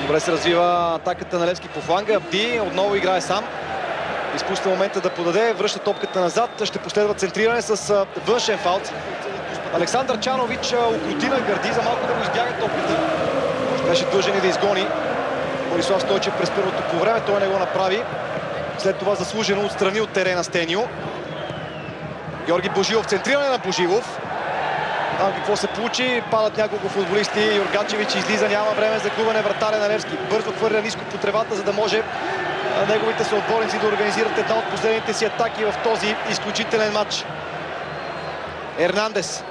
Добре се развива атаката на Левски по фланга. Абди отново играе сам. Изпуска момента да подаде, връща топката назад. Ще последва центриране с външен фаут. Александър Чанович окрути на Гърди за малко да го избяга топката. Беше длъжен и да изгони Борислав Стойчев през първото по време. Той не го направи. След това заслужено отстрани от терена Стенио. Георги Божилов, центриране на Божилов. Там какво се получи, падат няколко футболисти. Юргачевич излиза, няма време за губене. Вратаря на Левски бързо хвърля ниско по тревата, за да може неговите съотборници да организират една от последните си атаки в този изключителен матч. Ернандес.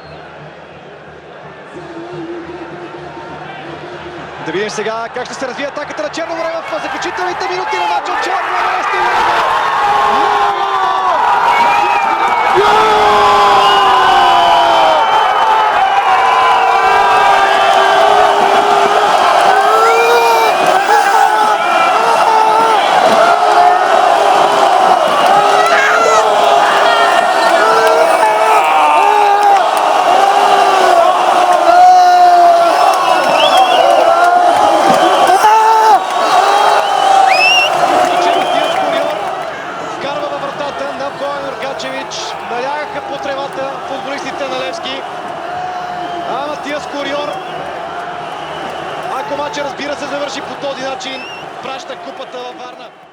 Да видим сега как ще се развие атаката на Черноморе в заключителните минути на матча. Черноморе стига! Налягаха по тревата футболистите на Левски. А Матиас Кориор, ако матчът, разбира се, завърши по този начин, праща купата във Варна.